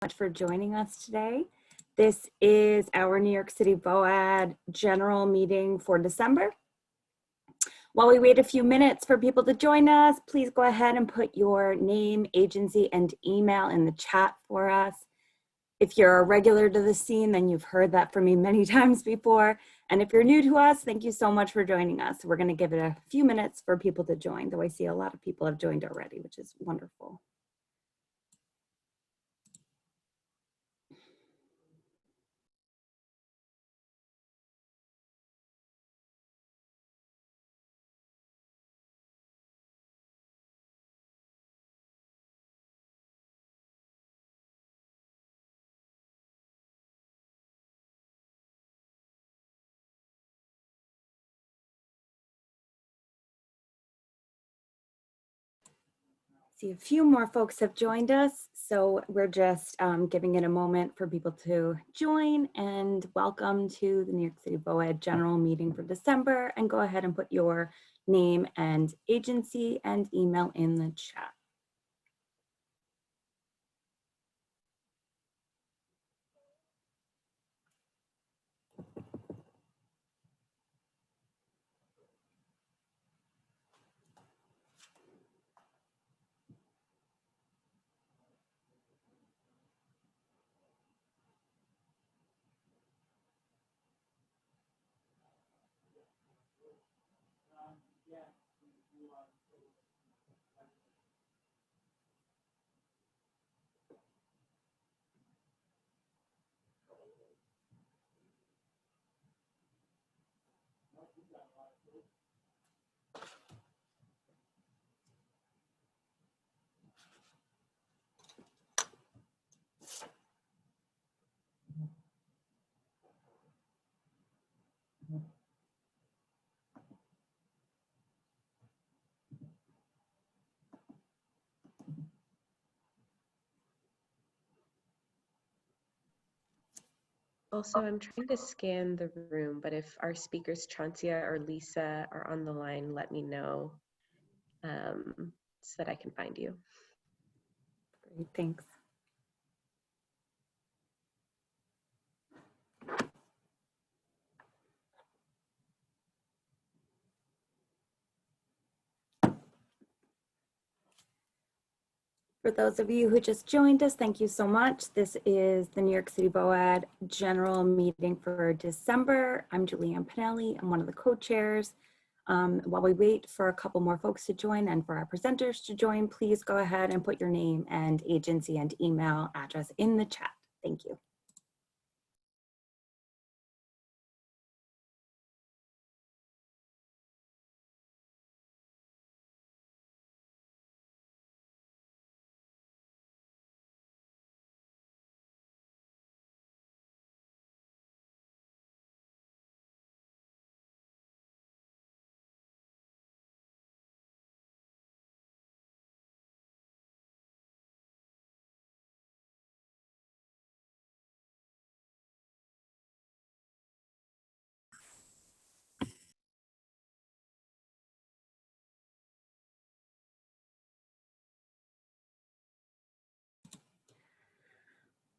much for joining us today. This is our New York City BOAD general meeting for December. While we wait a few minutes for people to join us, please go ahead and put your name, agency, and email in the chat for us. If you're a regular to the scene, then you've heard that from me many times before. And if you're new to us, thank you so much for joining us. We're going to give it a few minutes for people to join, though I see a lot of people have joined already, which is wonderful. See, a few more folks have joined us, so we're just giving it a moment for people to join. And welcome to the New York City BOAD general meeting for December. And go ahead and put your name and agency and email in the chat. Also, I'm trying to scan the room, but if our speakers, Chauncia or Lisa, are on the line, let me know so that I can find you. Great, thanks. For those of you who just joined us, thank you so much. This is the New York City BOAD general meeting for December. I'm Julianne Pinelli. I'm one of the co-chairs. While we wait for a couple more folks to join and for our presenters to join, please go ahead and put your name and agency and email address in the chat. Thank you.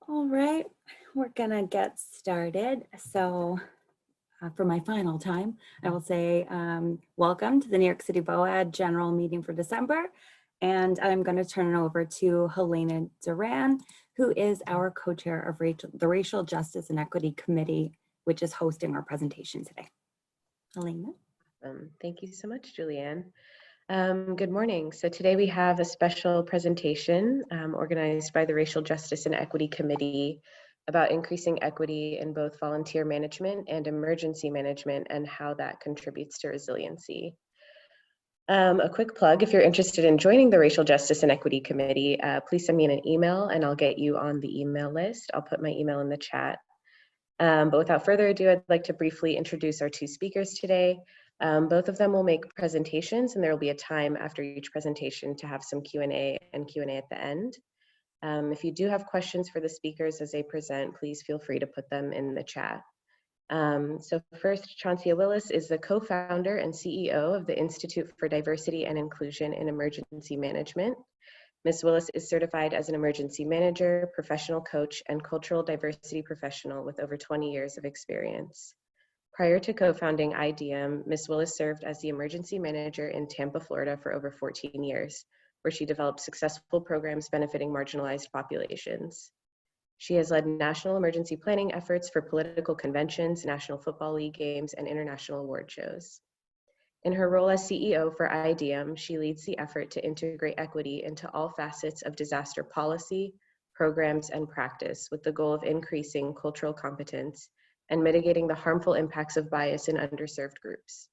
All right, we're gonna get started. So for my final time, I will say welcome to the New York City BOAD general meeting for December. And I'm gonna turn it over to Helena Duran, who is our co-chair of the Racial Justice and Equity Committee, which is hosting our presentation today. Helena. Thank you so much, Julianne. Good morning. So today we have a special presentation organized by the Racial Justice and Equity Committee about increasing equity in both volunteer management and emergency management and how that contributes to resiliency. A quick plug, if you're interested in joining the Racial Justice and Equity Committee, please send me an email and I'll get you on the email list. I'll put my email in the chat. But without further ado, I'd like to briefly introduce our two speakers today. Both of them will make presentations and there will be a time after each presentation to have some Q&A and Q&A at the end. If you do have questions for the speakers as they present, please feel free to put them in the chat. So first, Chauncia Willis is the co-founder and CEO of the Institute for Diversity and Inclusion in Emergency Management. Ms. Willis is certified as an emergency manager, professional coach, and cultural diversity professional with over 20 years of experience. Prior to co-founding I-DIEM, Ms. Willis served as the emergency manager in Tampa, Florida for over 14 years, where she developed successful programs benefiting marginalized populations. She has led national emergency planning efforts for political conventions, National Football League games, and international award shows. In her role as CEO for I-DIEM, she leads the effort to integrate equity into all facets of disaster policy, programs, and practice with the goal of increasing cultural competence and mitigating the harmful impacts of bias in underserved groups.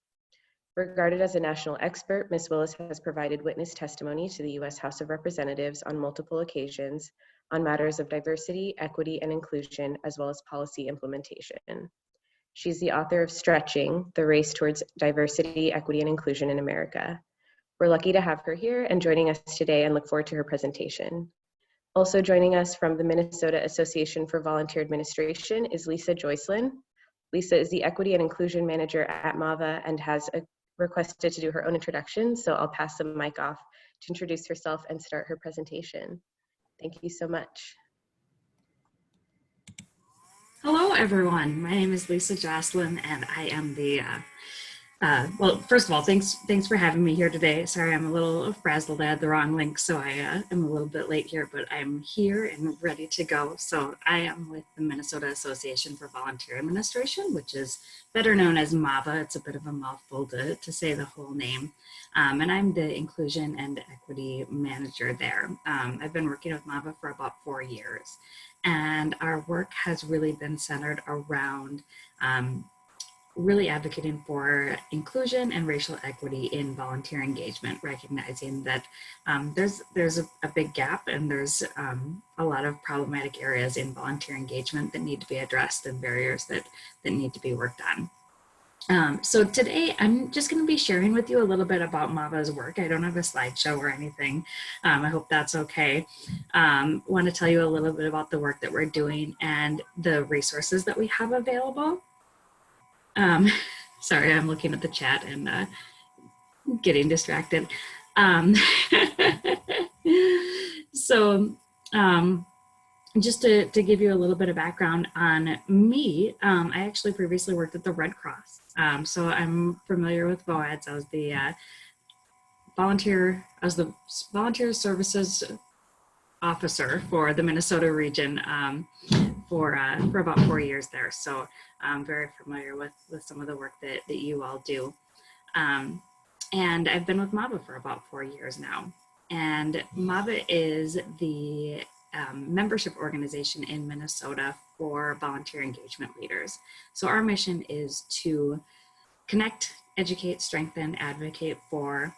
Regarded as a national expert, Ms. Willis has provided witness testimony to the U.S. House of Representatives on multiple occasions on matters of diversity, equity, and inclusion, as well as policy implementation. She's the author of Stretching, the Race Towards Diversity, Equity, and Inclusion in America. We're lucky to have her here and joining us today and look forward to her presentation. Also joining us from the Minnesota Association for Volunteer Administration is Lisa Joyslin. Lisa is the Equity and Inclusion Manager at MAVA and has requested to do her own introduction, so I'll pass the mic off to introduce herself and start her presentation. Thank you so much. Hello, everyone. My name is Lisa Joyslin, and I am the, well, first of all, thanks for having me here today. Sorry, I'm a little frazzled. I had the wrong link, so I am a little bit late here, but I'm here and ready to go. So I am with the Minnesota Association for Volunteer Administration, which is better known as MAVA. It's a bit of a mouthful to say the whole name. And I'm the Inclusion and Equity Manager there. I've been working with MAVA for about 4 years. And our work has really been centered around really advocating for inclusion and racial equity in volunteer engagement, recognizing that there's a big gap and there's a lot of problematic areas in volunteer engagement that need to be addressed and barriers that need to be worked on. So today I'm just going to be sharing with you a little bit about MAVA's work. I don't have a slideshow or anything. I hope that's okay. Want to tell you a little bit about the work that we're doing and the resources that we have available. Sorry, I'm looking at the chat and getting distracted. Just to give you a little bit of background on me, I actually previously worked at the Red Cross. So I'm familiar with VOADS. I was the volunteer services officer for the Minnesota region for about 4 years there. So I'm very familiar with some of the work that you all do. And I've been with MAVA for about 4 years now. And MAVA is the membership organization in Minnesota for volunteer engagement leaders. So our mission is to connect, educate, strengthen, advocate for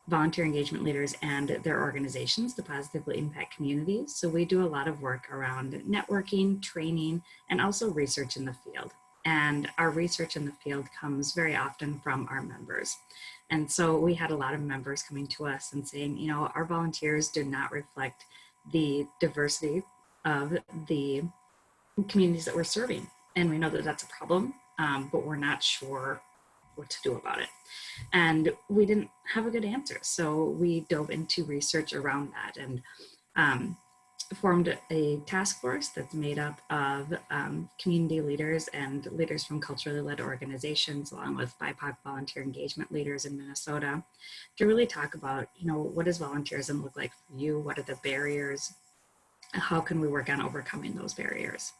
volunteer engagement leaders and their organizations to positively impact communities. So we do a lot of work around networking, training, and also research in the field. And our research in the field comes very often from our members. And so we had a lot of members coming to us and saying, you know, our volunteers do not reflect the diversity of the communities that we're serving. And we know that that's a problem, but we're not sure what to do about it. And we didn't have a good answer. So we dove into research around that and formed a task force that's made up of community leaders and leaders from culturally led organizations, along with BIPOC volunteer engagement leaders in Minnesota, to really talk about, you know, what does volunteerism look like for you? What are the barriers? How can we work on overcoming those barriers?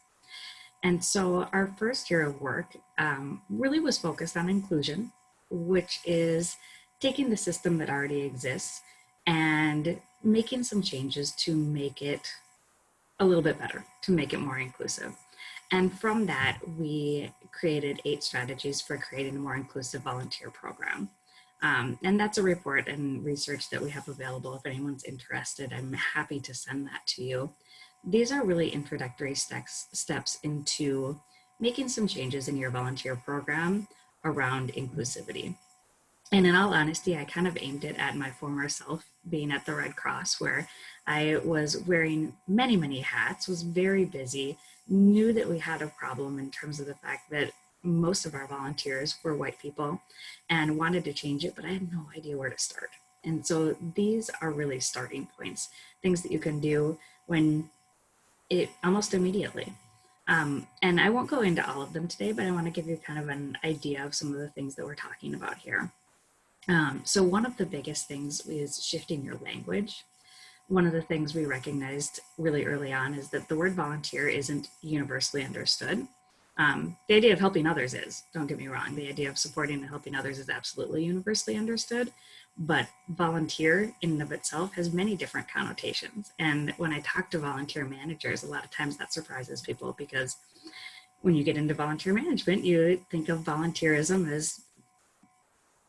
And so our first year of work really was focused on inclusion, which is taking the system that already exists and making some changes to make it a little bit better, to make it more inclusive. And from that, we created 8 strategies for creating a more inclusive volunteer program. And that's a report and research that we have available. If anyone's interested, I'm happy to send that to you. These are really introductory steps into making some changes in your volunteer program around inclusivity. And in all honesty, I kind of aimed it at my former self, being at the Red Cross, where I was wearing many, many hats, was very busy, knew that we had a problem in terms of the fact that most of our volunteers were white people and wanted to change it, but I had no idea where to start. And so these are really starting points, things that you can do almost immediately. And I won't go into all of them today, but I want to give you kind of an idea of some of the things that we're talking about here. So one of the biggest things is shifting your language. One of the things we recognized really early on is that the word volunteer isn't universally understood. The idea of helping others is, don't get me wrong, the idea of supporting and helping others is absolutely universally understood, but volunteer in and of itself has many different connotations. And when I talk to volunteer managers, a lot of times that surprises people, because when you get into volunteer management, you think of volunteerism as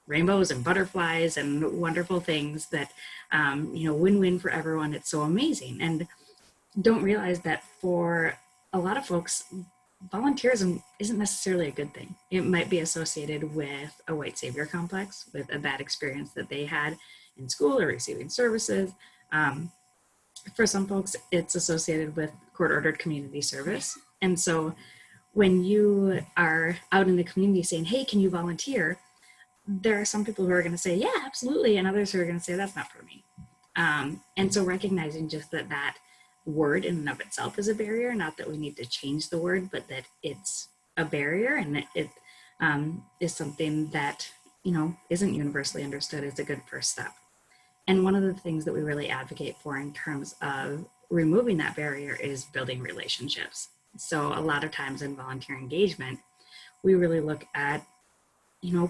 rainbows and butterflies and wonderful things that, win-win for everyone. It's so amazing. And don't realize that for a lot of folks, volunteerism isn't necessarily a good thing. It might be associated with a white savior complex, with a bad experience that they had in school or receiving services. For some folks, it's associated with court-ordered community service. And so when you are out in the community saying, hey, can you volunteer? There are some people who are going to say, yeah, absolutely. And others who are going to say, that's not for me. And so recognizing just that word in and of itself is a barrier, not that we need to change the word, but that it's a barrier, and it is something that, isn't universally understood, is a good first step. And one of the things that we really advocate for in terms of removing that barrier is building relationships. So a lot of times in volunteer engagement, we really look at,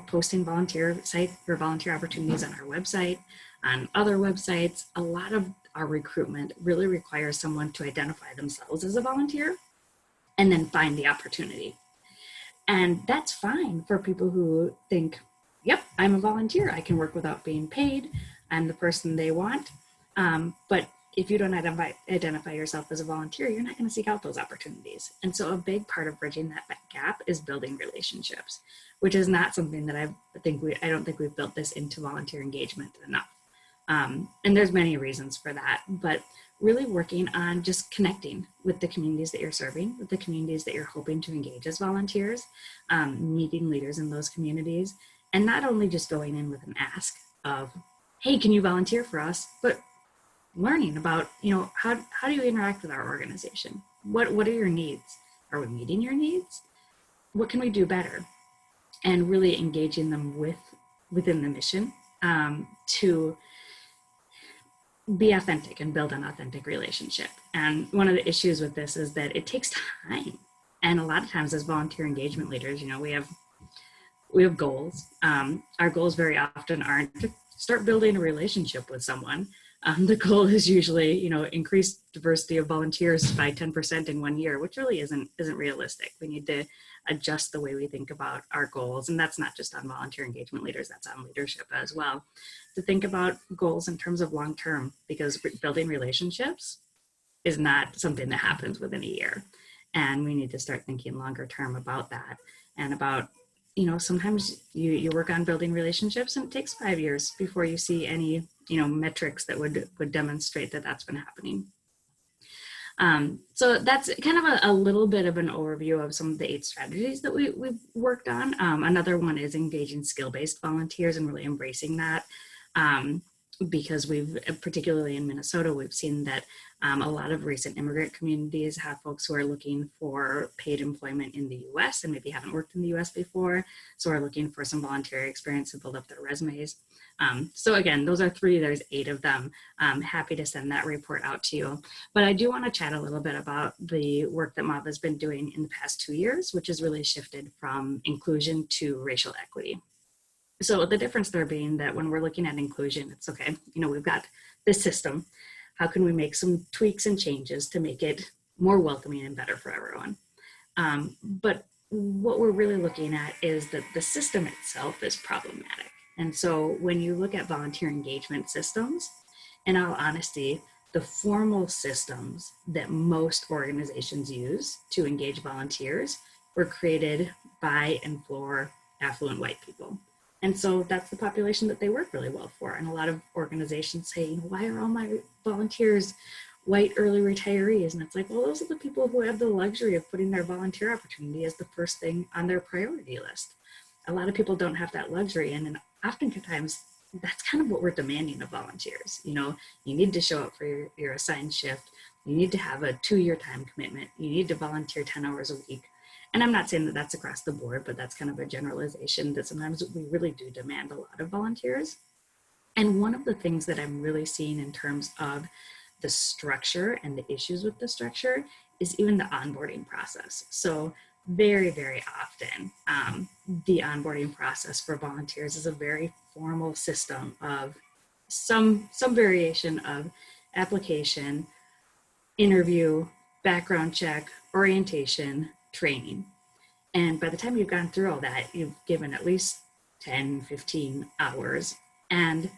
posting volunteer site or volunteer opportunities on our website, on other websites. A lot of our recruitment really requires someone to identify themselves as a volunteer and then find the opportunity. And that's fine for people who think, yep, I'm a volunteer. I can work without being paid. I'm the person they want. But if you don't identify yourself as a volunteer, you're not going to seek out those opportunities. And so a big part of bridging that gap is building relationships, which is not something that I don't think we've built this into volunteer engagement enough. And there's many reasons for that, but really working on just connecting with the communities that you're serving, with the communities that you're hoping to engage as volunteers, meeting leaders in those communities, and not only just going in with an ask of, hey, can you volunteer for us, but learning about, how do you interact with our organization? What are your needs? Are we meeting your needs? What can we do better? And really engaging them within the mission to be authentic and build an authentic relationship. And one of the issues with this is that it takes time. And a lot of times as volunteer engagement leaders, we have goals. Our goals very often aren't to start building a relationship with someone. The goal is usually, increase diversity of volunteers by 10% in 1 year, which really isn't realistic. We need to adjust the way we think about our goals. And that's not just on volunteer engagement leaders, that's on leadership as well. To think about goals in terms of long-term, because building relationships is not something that happens within a year. And we need to start thinking longer term about that, and about, sometimes you work on building relationships and it takes 5 years before you see any, metrics that would demonstrate that that's been happening. So that's kind of a little bit of an overview of some of the 8 strategies that we've worked on. Another one is engaging skill-based volunteers and really embracing that. Because particularly in Minnesota, we've seen that a lot of recent immigrant communities have folks who are looking for paid employment in the US and maybe haven't worked in the US before, so are looking for some voluntary experience to build up their resumes. So again, those are 3, there's 8 of them. I'm happy to send that report out to you. But I do want to chat a little bit about the work that MAVA has been doing in the past 2 years, which has really shifted from inclusion to racial equity. So the difference there being that when we're looking at inclusion, it's okay, we've got this system. How can we make some tweaks and changes to make it more welcoming and better for everyone? But what we're really looking at is that the system itself is problematic. And so when you look at volunteer engagement systems, in all honesty, the formal systems that most organizations use to engage volunteers were created by and for affluent white people. And so that's the population that they work really well for. And a lot of organizations say, why are all my volunteers white early retirees? And it's like, well, those are the people who have the luxury of putting their volunteer opportunity as the first thing on their priority list. A lot of people don't have that luxury. And oftentimes that's kind of what we're demanding of volunteers. You know, you need to show up for your assigned shift. You need to have a 2-year time commitment. You need to volunteer 10 hours a week. And I'm not saying that that's across the board, but that's kind of a generalization that sometimes we really do demand a lot of volunteers. And one of the things that I'm really seeing in terms of the structure and the issues with the structure is even the onboarding process. So very, very often, the onboarding process for volunteers is a very formal system of some variation of application, interview, background check, orientation, training. And by the time you've gone through all that, you've given at least 10, 15 hours. And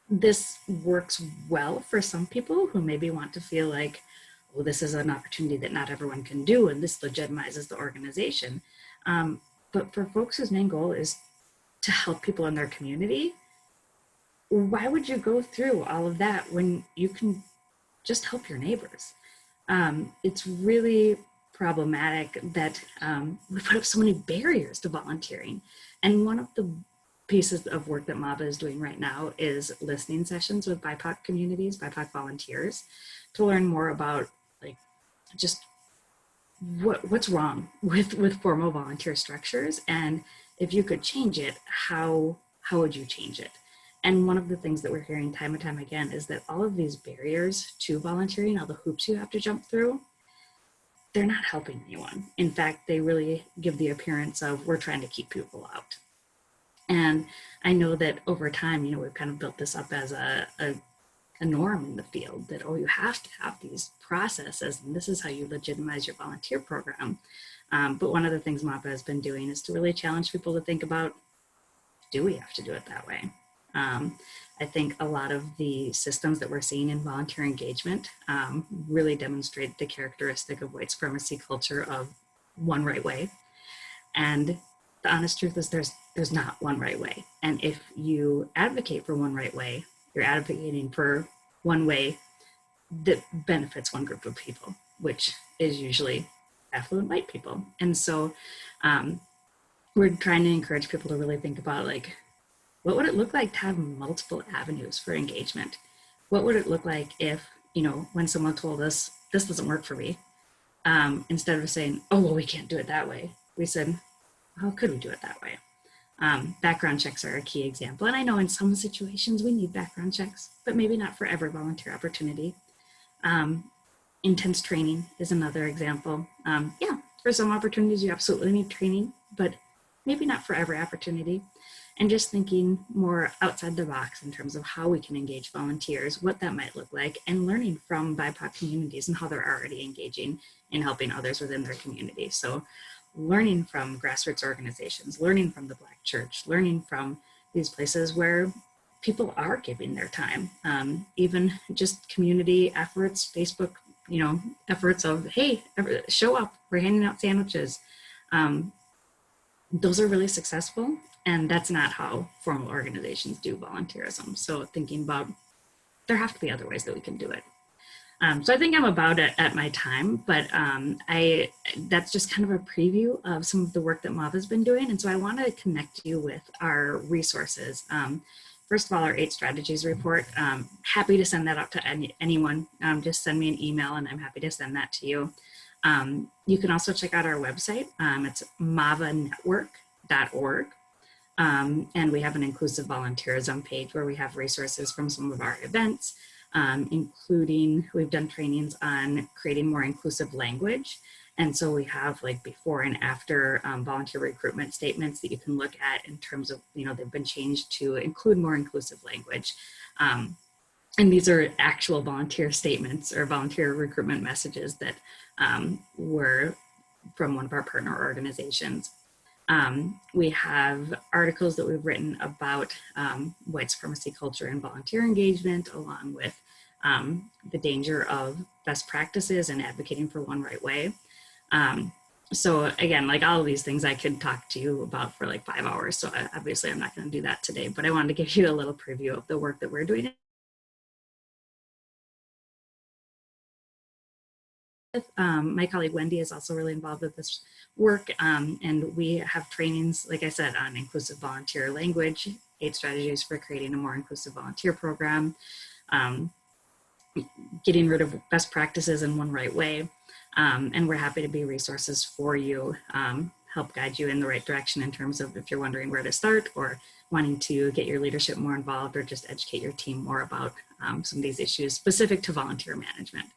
this works well for some people who maybe want to feel like, well, this is an opportunity that not everyone can do, and this legitimizes the organization. But for folks whose main goal is to help people in their community, why would you go through all of that when you can just help your neighbors? It's really problematic that we put up so many barriers to volunteering. And one of the pieces of work that MAVA is doing right now is listening sessions with BIPOC communities, BIPOC volunteers, to learn more about like just what's wrong with formal volunteer structures, and if you could change it, how would you change it? And one of the things that we're hearing time and time again is that all of these barriers to volunteering, all the hoops you have to jump through, they're not helping anyone. In fact, they really give the appearance of we're trying to keep people out. And I know that over time, you know, we've kind of built this up as a norm in the field that, oh, you have to have these processes and this is how you legitimize your volunteer program. But one of the things MAVA has been doing is to really challenge people to think about, do we have to do it that way? I think a lot of the systems that we're seeing in volunteer engagement really demonstrate the characteristic of white supremacy culture of one right way. And the honest truth is there's not one right way. And if you advocate for one right way, you're advocating for one way that benefits one group of people, which is usually affluent white people. And so we're trying to encourage people to really think about, like, what would it look like to have multiple avenues for engagement? What would it look like if, you know, when someone told us this doesn't work for me, instead of saying, oh, well, we can't do it that way, we said, how could we do it that way? Background checks are a key example. And I know in some situations we need background checks, but maybe not for every volunteer opportunity. Intense training is another example. Yeah, for some opportunities you absolutely need training, but maybe not for every opportunity. And just thinking more outside the box in terms of how we can engage volunteers, what that might look like, and learning from BIPOC communities and how they're already engaging in helping others within their community. So learning from grassroots organizations, learning from the Black church, learning from these places where people are giving their time, even just community efforts, Facebook, you know, efforts of, hey, show up, we're handing out sandwiches. Those are really successful, and that's not how formal organizations do volunteerism. So thinking about, there have to be other ways that we can do it. So I think I'm about at my time, but that's just kind of a preview of some of the work that MAVA has been doing. And so I want to connect you with our resources. First of all, our 8 strategies report. Happy to send that out to anyone. Just send me an email and I'm happy to send that to you. You can also check out our website. It's mavanetwork.org. And we have an inclusive volunteerism page where we have resources from some of our events, including, we've done trainings on creating more inclusive language. And so we have like before and after volunteer recruitment statements that you can look at in terms of, you know, they've been changed to include more inclusive language. And these are actual volunteer statements or volunteer recruitment messages that were from one of our partner organizations. We have articles that we've written about white supremacy culture and volunteer engagement, along with the danger of best practices and advocating for one right way. So again, like all of these things I could talk to you about for like 5 hours. So obviously I'm not going to do that today, but I wanted to give you a little preview of the work that we're doing. My colleague Wendy is also really involved with this work, and we have trainings, like I said, on inclusive volunteer language 8 strategies for creating a more inclusive volunteer program, getting rid of best practices in one right way. And we're happy to be resources for you, help guide you in the right direction in terms of if you're wondering where to start or wanting to get your leadership more involved or just educate your team more about some of these issues specific to volunteer management.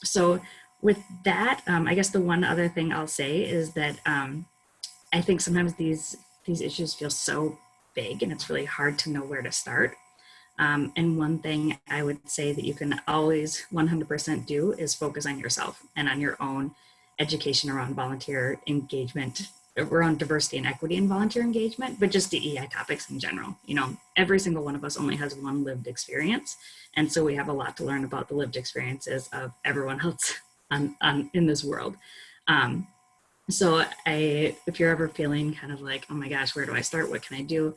So with that, I guess the one other thing I'll say is that I think sometimes these issues feel so big and it's really hard to know where to start. And one thing I would say that you can always 100% do is focus on yourself and on your own education around volunteer engagement, around diversity and equity in volunteer engagement, but just DEI topics in general. You know, every single one of us only has one lived experience. And so we have a lot to learn about the lived experiences of everyone else in this world. So if you're ever feeling kind of like, oh my gosh, where do I start? What can I do?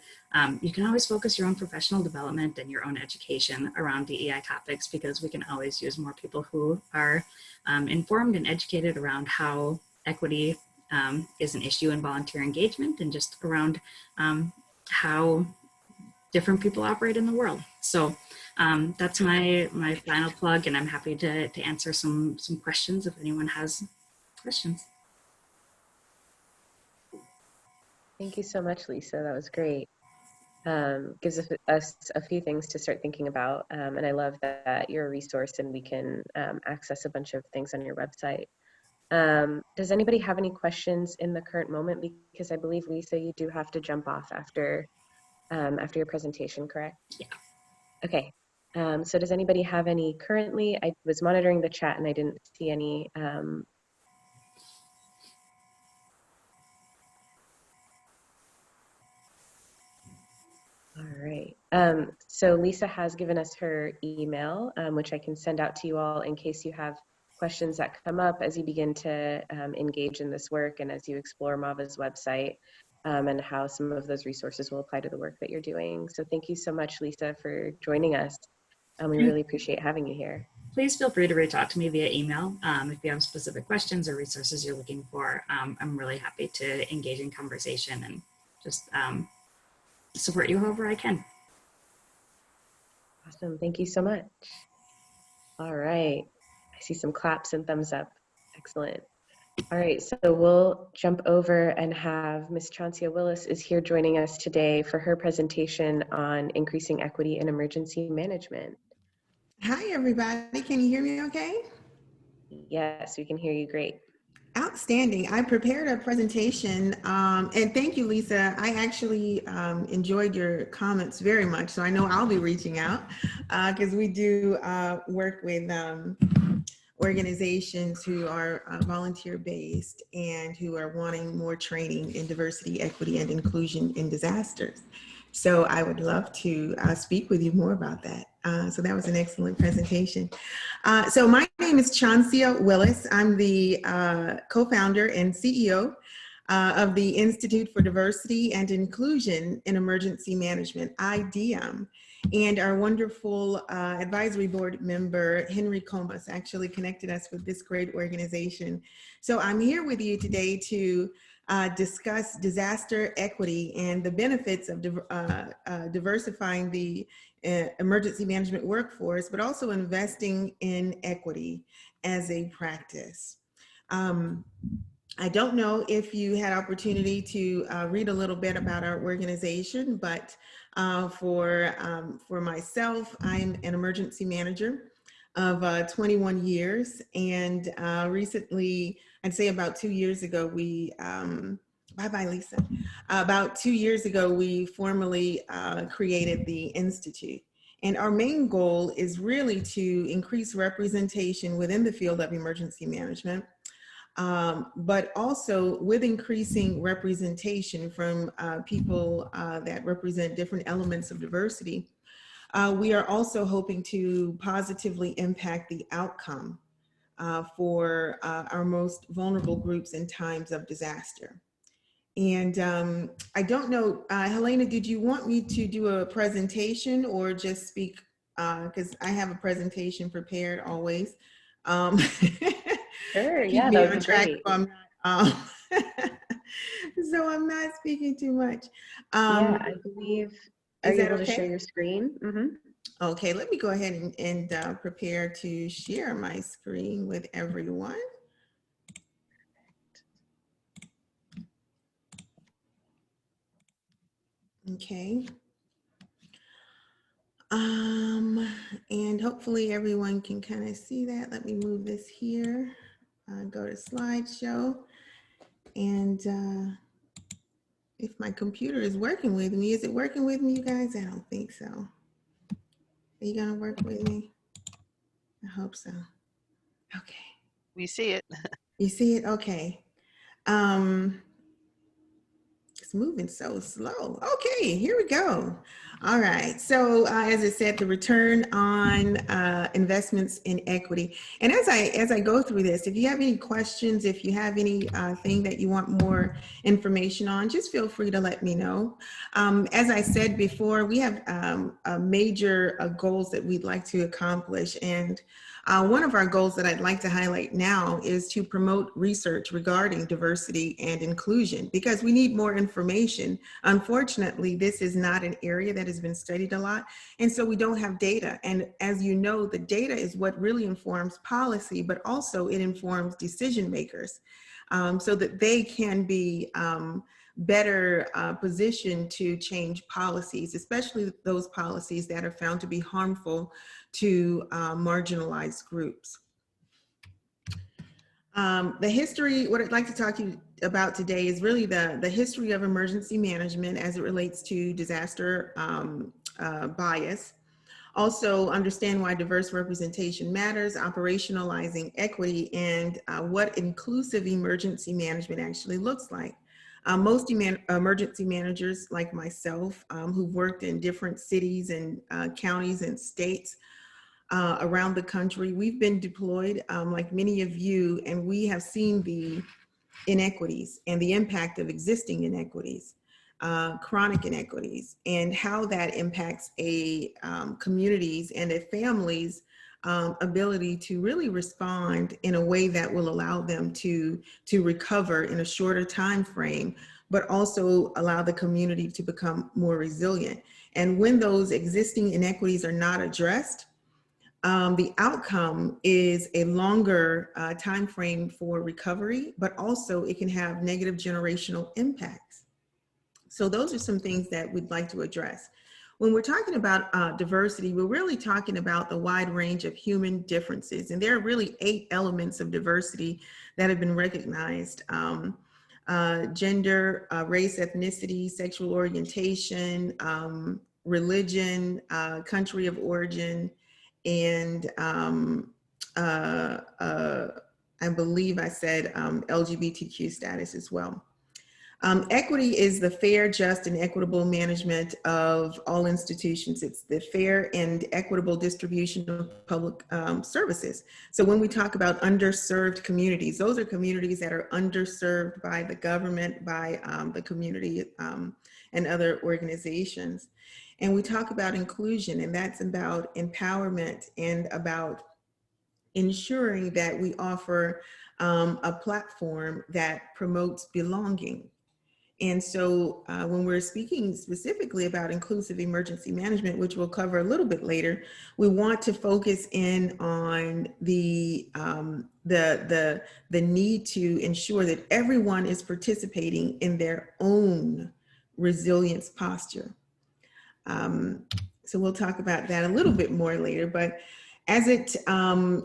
You can always focus your own professional development and your own education around DEI topics, because we can always use more people who are informed and educated around how equity is an issue in volunteer engagement and just around how different people operate in the world. So that's my final plug, and I'm happy to answer some questions if anyone has questions. Thank you so much, Lisa. That was great. Gives us a few things to start thinking about. And I love that you're a resource and we can access a bunch of things on your website. Does anybody have any questions in the current moment? Because I believe, Lisa, you do have to jump off after your presentation, correct? Yeah. Okay. So does anybody have any currently? I was monitoring the chat and I didn't see any. All right. So Lisa has given us her email, which I can send out to you all in case you have questions that come up as you begin to engage in this work and as you explore MAVA's website and how some of those resources will apply to the work that you're doing. So thank you so much, Lisa, for joining us. We really appreciate having you here. Please feel free to reach out to me via email if you have specific questions or resources you're looking for. I'm really happy to engage in conversation and just support you however I can. Awesome. Thank you so much. All right. I see some claps and thumbs up. Excellent. All right, so we'll jump over and have Ms. Chauncia Willis is here joining us today for her presentation on increasing equity in emergency management. Hi, everybody. Can you hear me okay? Yes, we can hear you great. Outstanding. I prepared a presentation, and thank you, Lisa. I actually enjoyed your comments very much, so I know I'll be reaching out because we do work with organizations who are volunteer-based and who are wanting more training in diversity, equity, and inclusion in disasters. So I would love to speak with you more about that. So that was an excellent presentation. So my name is Chauncia Willis. I'm the co-founder and CEO of the Institute for Diversity and Inclusion in Emergency Management, I-DIEM. And our wonderful advisory board member, Henry Comas, actually connected us with this great organization. So I'm here with you today to discuss disaster equity and the benefits of diversifying the emergency management workforce, but also investing in equity as a practice. I don't know if you had opportunity to read a little bit about our organization, but for myself, I'm an emergency manager of 21 years. And recently, I'd say about 2 years ago, we, bye-bye, Lisa. About 2 years ago, we formally created the Institute. And our main goal is really to increase representation within the field of emergency management, but also with increasing representation from people that represent different elements of diversity. We are also hoping to positively impact the outcome for our most vulnerable groups in times of disaster. And I don't know, Helena, did you want me to do a presentation or just speak? Because I have a presentation prepared always. Sure, Keep yeah, me that would on be track great. if I'm not, So I'm not speaking too much. Yeah, I believe, are Is you that able to okay? share your screen? Okay, let me go ahead and prepare to share my screen with everyone. Okay. And hopefully everyone can kind of see that. Let me move this here. Go to slideshow. And if my computer is working with me, is it working with me, you guys? I don't think so. Are you gonna work with me? I hope so. Okay. We see it. You see it? Okay. It's moving so slow. Okay, here we go. All right. So as I said, the return on investments in equity. And as I go through this, if you have any questions, if you have any thing that you want more information on, just feel free to let me know. As I said before, we have major goals that we'd like to accomplish. And one of our goals that I'd like to highlight now is to promote research regarding diversity and inclusion, because we need more information. Unfortunately, this is not an area that has been studied a lot, and so we don't have data. And as you know, the data is what really informs policy, but also it informs decision makers so that they can be better positioned to change policies, especially those policies that are found to be harmful to marginalized groups. The history, what I'd like to talk to you about today is really the history of emergency management as it relates to disaster bias. Also understand why diverse representation matters, operationalizing equity, and what inclusive emergency management actually looks like. Most emergency managers like myself who've worked in different cities and counties and states around the country, we've been deployed like many of you, and we have seen the inequities and the impact of existing inequities, chronic inequities, and how that impacts a community's and a family's ability to really respond in a way that will allow them to recover in a shorter time frame, but also allow the community to become more resilient. And when those existing inequities are not addressed, the outcome is a longer time frame for recovery, but also it can have negative generational impacts. So those are some things that we'd like to address. When we're talking about diversity, we're really talking about the wide range of human differences. And there are really 8 elements of diversity that have been recognized. Gender, race, ethnicity, sexual orientation, religion, country of origin, and I believe I said LGBTQ status as well. Equity is the fair, just, and equitable management of all institutions. It's the fair and equitable distribution of public services. So when we talk about underserved communities, those are communities that are underserved by the government, by the community, and other organizations. And we talk about inclusion, and that's about empowerment and about ensuring that we offer a platform that promotes belonging. And so when we're speaking specifically about inclusive emergency management, which we'll cover a little bit later, we want to focus in on the need to ensure that everyone is participating in their own resilience posture. So we'll talk about that a little bit more later, but as it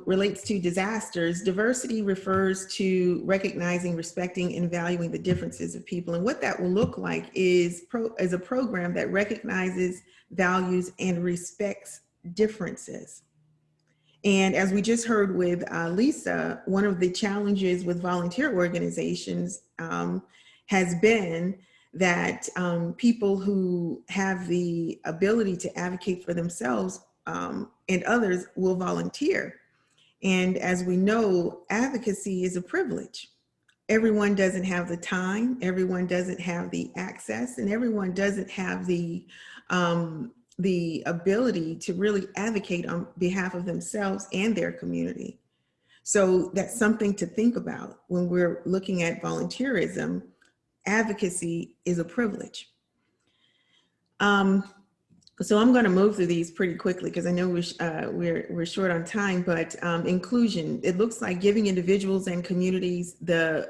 relates to disasters, diversity refers to recognizing, respecting, and valuing the differences of people. And what that will look like is a program that recognizes, values, and respects differences. And as we just heard with Lisa, one of the challenges with volunteer organizations has been that people who have the ability to advocate for themselves and others will volunteer. And as we know, advocacy is a privilege. Everyone doesn't have the time, everyone doesn't have the access, and everyone doesn't have the ability to really advocate on behalf of themselves and their community. So that's something to think about when we're looking at volunteerism. advocacy is a privilege. So I'm going to move through these pretty quickly because I know we're short on time, but inclusion, it looks like giving individuals and communities the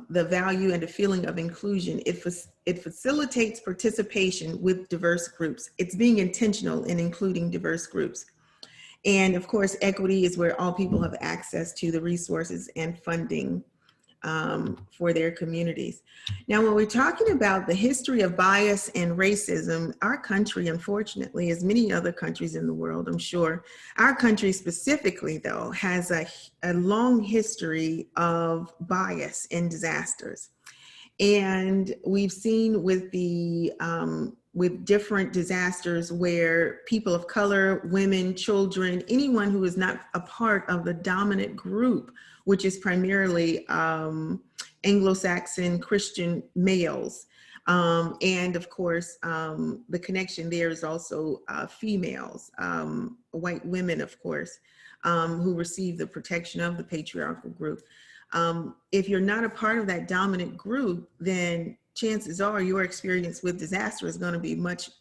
value and the feeling of inclusion. It facilitates participation with diverse groups. It's being intentional in including diverse groups. And of course, equity is where all people have access to the resources and funding for their communities. Now, when we're talking about the history of bias and racism, our country, unfortunately, as many other countries in the world, I'm sure, our country specifically, though, has a long history of bias in disasters. And we've seen with different disasters where people of color, women, children, anyone who is not a part of the dominant group, which is primarily Anglo-Saxon Christian males. And of course, the connection there is also females, white women, of course, who receive the protection of the patriarchal group. If you're not a part of that dominant group, then chances are your experience with disaster is going to be much,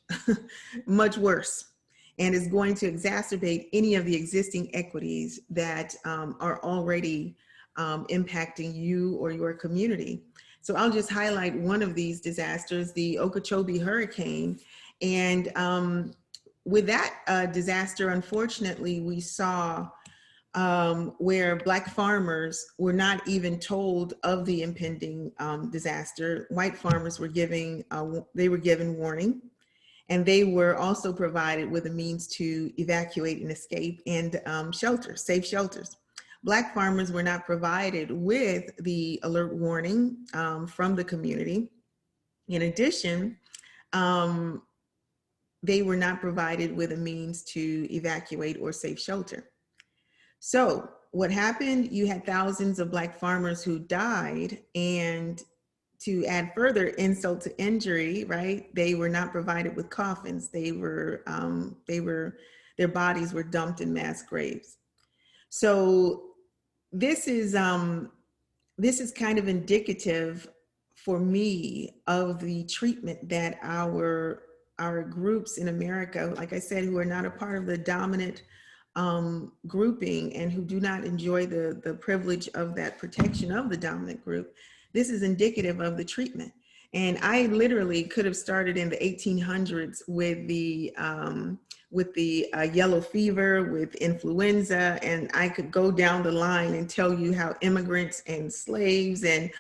much worse, and is going to exacerbate any of the existing equities that are already impacting you or your community. So I'll just highlight one of these disasters, the Okeechobee hurricane. And with that disaster, unfortunately, we saw where Black farmers were not even told of the impending disaster. White farmers were given warning, and they were also provided with a means to evacuate and escape and shelters, safe shelters. Black farmers were not provided with the alert warning from the community. In addition, they were not provided with a means to evacuate or safe shelter. So what happened, you had thousands of Black farmers who died, and to add further insult to injury, right? They were not provided with coffins. Their bodies were dumped in mass graves. So this is kind of indicative for me of the treatment that our groups in America, like I said, who are not a part of the dominant grouping and who do not enjoy the privilege of that protection of the dominant group, this is indicative of the treatment. And I literally could have started in the 1800s with the yellow fever, with influenza, and I could go down the line and tell you how immigrants and slaves and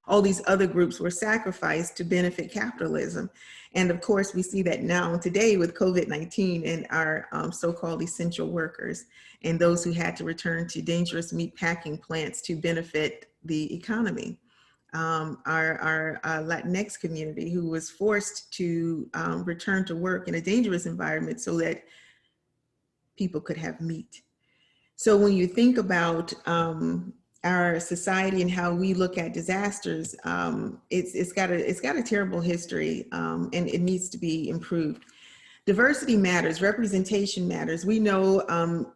all these other groups were sacrificed to benefit capitalism. And of course, we see that now today with COVID-19 and our so-called essential workers and those who had to return to dangerous meat packing plants to benefit the economy. Our Latinx community who was forced to return to work in a dangerous environment so that people could have meat. So when you think about our society and how we look at disasters, it's got a terrible history, and it needs to be improved. Diversity matters, representation matters. We know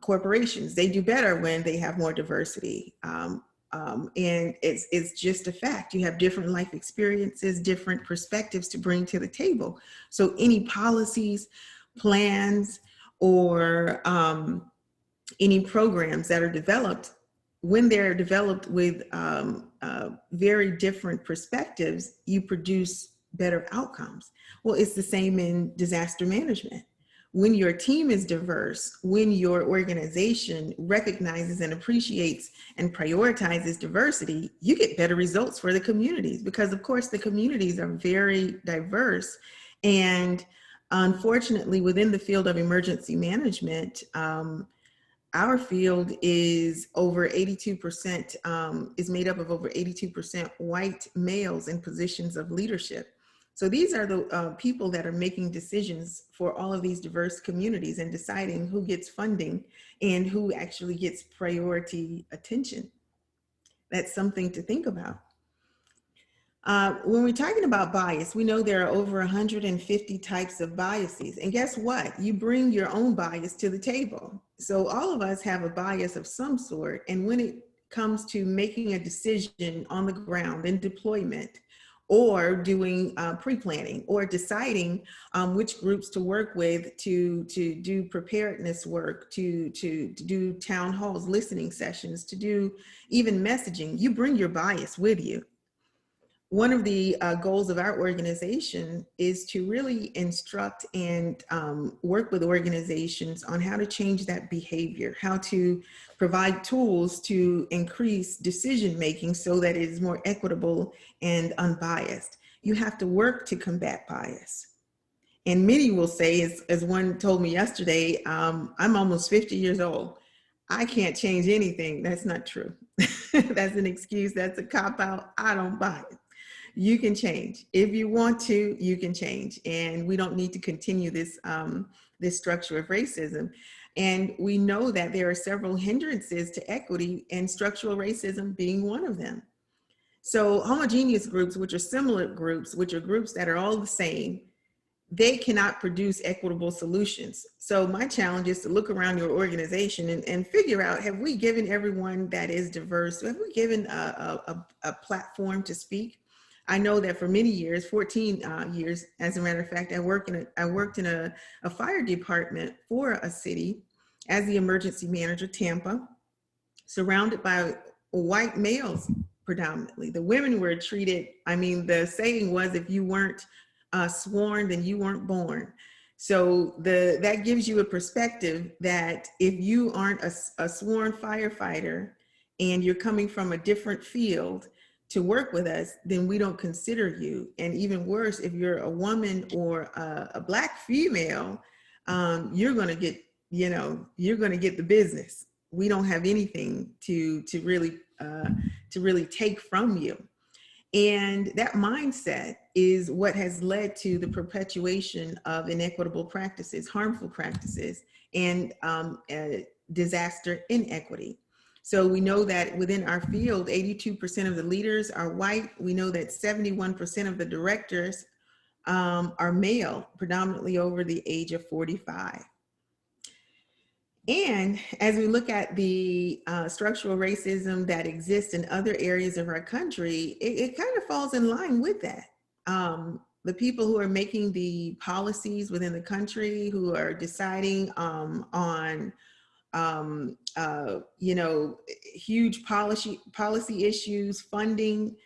corporations, they do better when they have more diversity. And it's just a fact. You have different life experiences, different perspectives to bring to the table. So any policies, plans, or any programs that are developed, when they're developed with very different perspectives, you produce better outcomes. Well, it's the same in disaster management. When your team is diverse, when your organization recognizes and appreciates and prioritizes diversity, you get better results for the communities, because of course the communities are very diverse. And unfortunately, within the field of emergency management, our field is over 82%, is made up of over 82% white males in positions of leadership. So these are the people that are making decisions for all of these diverse communities and deciding who gets funding and who actually gets priority attention. That's something to think about. When we're talking about bias, we know there are over 150 types of biases. And guess what? You bring your own bias to the table. So all of us have a bias of some sort. And when it comes to making a decision on the ground in deployment, or doing pre-planning, or deciding which groups to work with to do preparedness work, to do town halls, listening sessions, to do even messaging. You bring your bias with you. One of the goals of our organization is to really instruct and work with organizations on how to change that behavior, how to provide tools to increase decision-making so that it is more equitable and unbiased. You have to work to combat bias. And many will say, as one told me yesterday, I'm almost 50 years old. I can't change anything. That's not true. That's an excuse. That's a cop-out. I don't buy it. You can change. If you want to, you can change. And we don't need to continue this, this structure of racism. And we know that there are several hindrances to equity, and structural racism being one of them. So homogeneous groups, which are similar groups, which are groups that are all the same, they cannot produce equitable solutions. So my challenge is to look around your organization and figure out, have we given everyone that is diverse, have we given a platform to speak? I know that for many years, 14 years, as a matter of fact, I worked in a fire department for a city as the emergency manager, Tampa, surrounded by white males predominantly. The women were treated, I mean, the saying was, if you weren't sworn, then you weren't born. So that gives you a perspective that if you aren't a sworn firefighter and you're coming from a different field to work with us, then we don't consider you. And even worse, if you're a woman or a Black female, you're going to get, you're going to get the business. We don't have anything to really take from you. And that mindset is what has led to the perpetuation of inequitable practices, harmful practices, and disaster inequity. So we know that within our field, 82% of the leaders are white. We know that 71% of the directors are male, predominantly over the age of 45. And as we look at the structural racism that exists in other areas of our country, it kind of falls in line with that. The people who are making the policies within the country, who are deciding on huge policy issues, funding,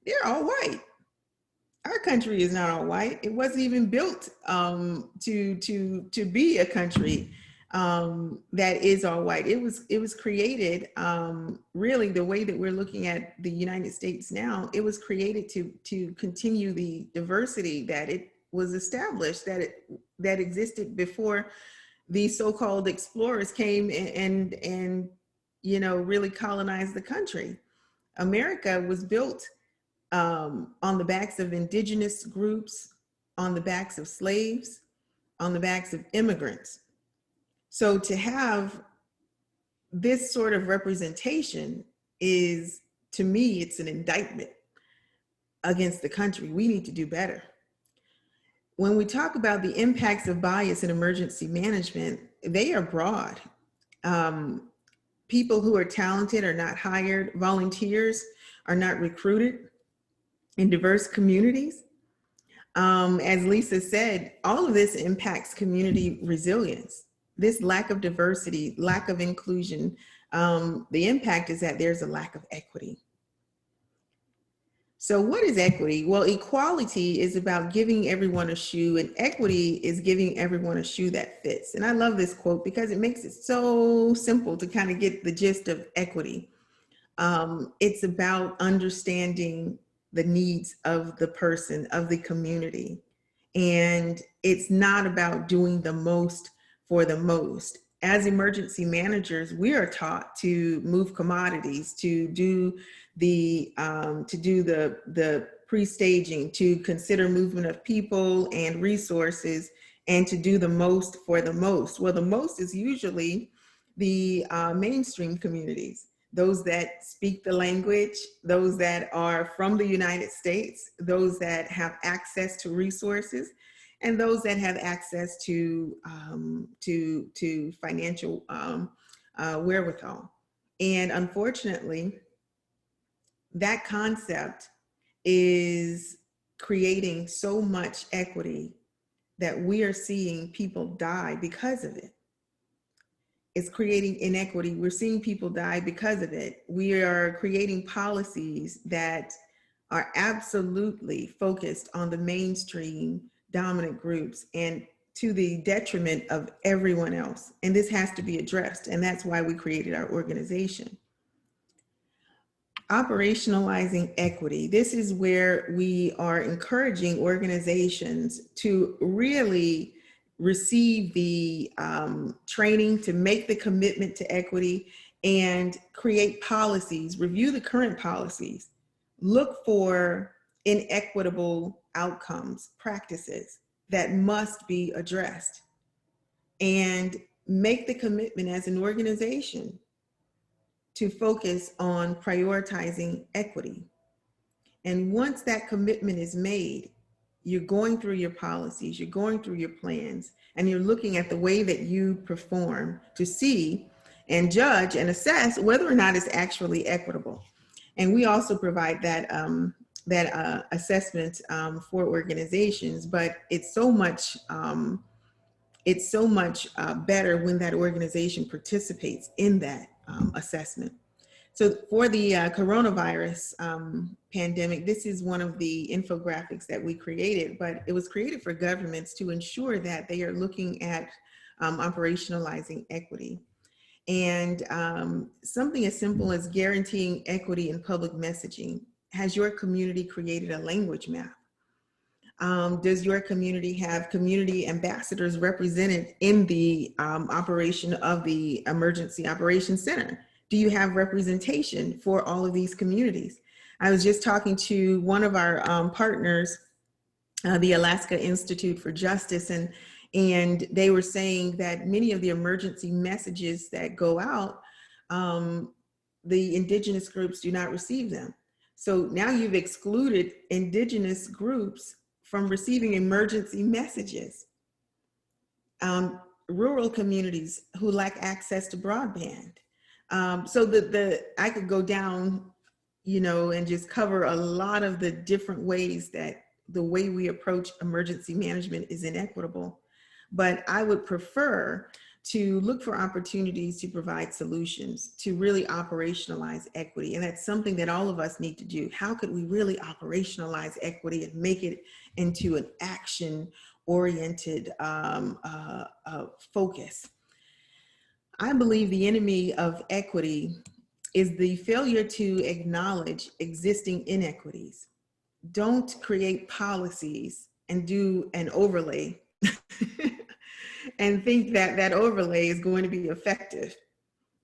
they're all white. Our country is not all white. It wasn't even built to be a country that is all white. It was created, really the way that we're looking at the United States now, it was created to continue the diversity that it was established, that existed before these so-called explorers came and really colonized the country. America was built on the backs of indigenous groups, on the backs of slaves, on the backs of immigrants. So to have this sort of representation is, to me, it's an indictment against the country. We need to do better. When we talk about the impacts of bias in emergency management, they are broad. People who are talented are not hired. Volunteers are not recruited in diverse communities. As Lisa said, all of this impacts community resilience. This lack of diversity, lack of inclusion, the impact is that there's a lack of equity. So what is equity? Well, equality is about giving everyone a shoe, and equity is giving everyone a shoe that fits. And I love this quote because it makes it so simple to kind of get the gist of equity. It's about understanding the needs of the person, of the community. And it's not about doing the most for the most. As emergency managers, we are taught to move commodities, to do the pre-staging, to consider movement of people and resources, and to do the most for the most. Well, the most is usually the mainstream communities, those that speak the language, those that are from the United States, those that have access to resources, and those that have access to financial wherewithal. And unfortunately, that concept is creating so much equity that we are seeing people die because of it. It's creating inequity. We're seeing people die because of it. We are creating policies that are absolutely focused on the mainstream dominant groups and to the detriment of everyone else. And this has to be addressed. And that's why we created our organization. Operationalizing equity. This is where we are encouraging organizations to really receive the training to make the commitment to equity and create policies, review the current policies, look for inequitable outcomes, practices that must be addressed, and make the commitment as an organization to focus on prioritizing equity. And once that commitment is made, you're going through your policies, you're going through your plans, and you're looking at the way that you perform to see and judge and assess whether or not it's actually equitable. And we also provide that assessment for organizations, but it's so much better when that organization participates in that assessment. So for the coronavirus pandemic, this is one of the infographics that we created, but it was created for governments to ensure that they are looking at operationalizing equity. And something as simple as guaranteeing equity in public messaging. Has your community created a language map? Does your community have community ambassadors represented in the operation of the Emergency Operations Center? Do you have representation for all of these communities? I was just talking to one of our partners, the Alaska Institute for Justice, and they were saying that many of the emergency messages that go out, the indigenous groups do not receive them. So now you've excluded indigenous groups from receiving emergency messages. Rural communities who lack access to broadband. So I could go down, and just cover a lot of the different ways that the way we approach emergency management is inequitable. But I would prefer to look for opportunities to provide solutions to really operationalize equity. And that's something that all of us need to do. How could we really operationalize equity and make it into an action-oriented focus? I believe the enemy of equity is the failure to acknowledge existing inequities. Don't create policies and do an overlay and think that that overlay is going to be effective.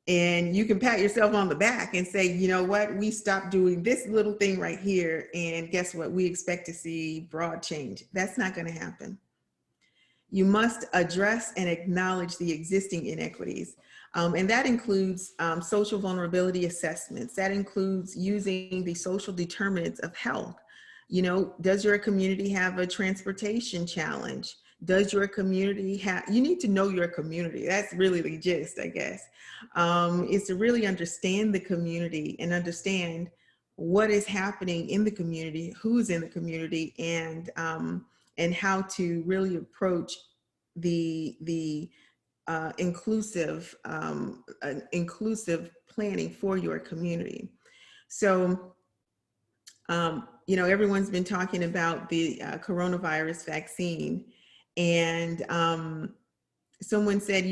And you can pat yourself on the back and say, you know what, we stopped doing this little thing right here, and guess what, we expect to see broad change. That's not going to happen. You must address and acknowledge the existing inequities. And that includes social vulnerability assessments. That includes using the social determinants of health. Does your community have a transportation challenge? Does your community you need to know your community. That's really the gist, I guess, is to really understand the community and understand what is happening in the community, who's in the community, and how to really approach the inclusive planning for your community. So, everyone's been talking about the coronavirus vaccine, and someone said,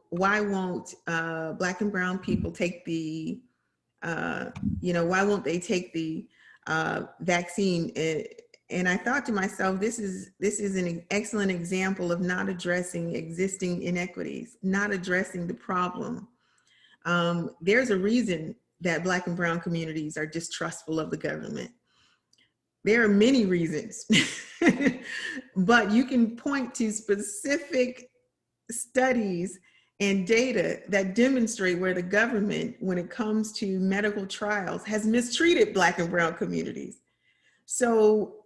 why won't Black and brown people take the, why won't they take the vaccine? And I thought to myself, this is an excellent example of not addressing existing inequities, not addressing the problem. There's a reason that Black and brown communities are distrustful of the government. There are many reasons, but you can point to specific studies and data that demonstrate where the government, when it comes to medical trials, has mistreated Black and brown communities. So,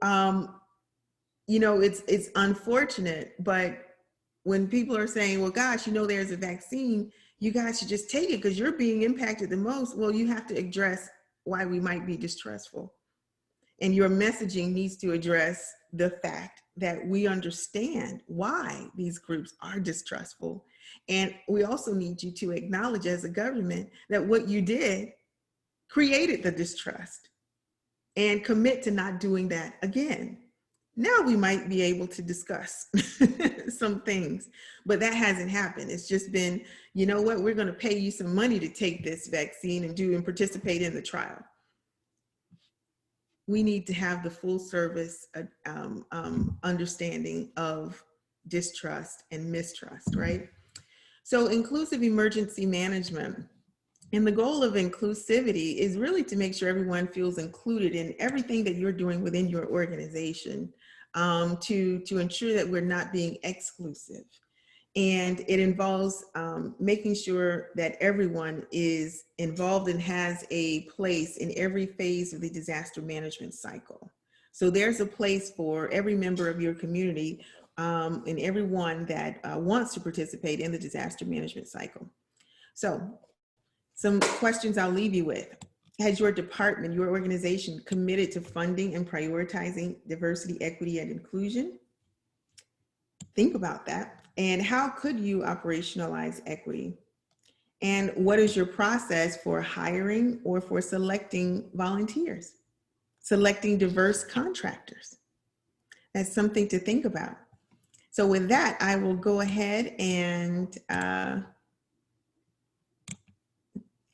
it's unfortunate, but when people are saying, well, gosh, there's a vaccine, you guys should just take it because you're being impacted the most. Well, you have to address why we might be distrustful. And your messaging needs to address the fact that we understand why these groups are distrustful. And we also need you to acknowledge as a government that what you did created the distrust, and commit to not doing that again. Now we might be able to discuss some things, but that hasn't happened. It's just been, you know what, we're going to pay you some money to take this vaccine and participate in the trial. We need to have the full service understanding of distrust and mistrust, right? So inclusive emergency management. And the goal of inclusivity is really to make sure everyone feels included in everything that you're doing within your organization, to ensure that we're not being exclusive. And it involves making sure that everyone is involved and has a place in every phase of the disaster management cycle. So there's a place for every member of your community and everyone that wants to participate in the disaster management cycle. So some questions I'll leave you with. Has your department, your organization committed to funding and prioritizing diversity, equity, and inclusion? Think about that. And how could you operationalize equity? And what is your process for hiring or for selecting volunteers, selecting diverse contractors? That's something to think about. So with that, I will go ahead and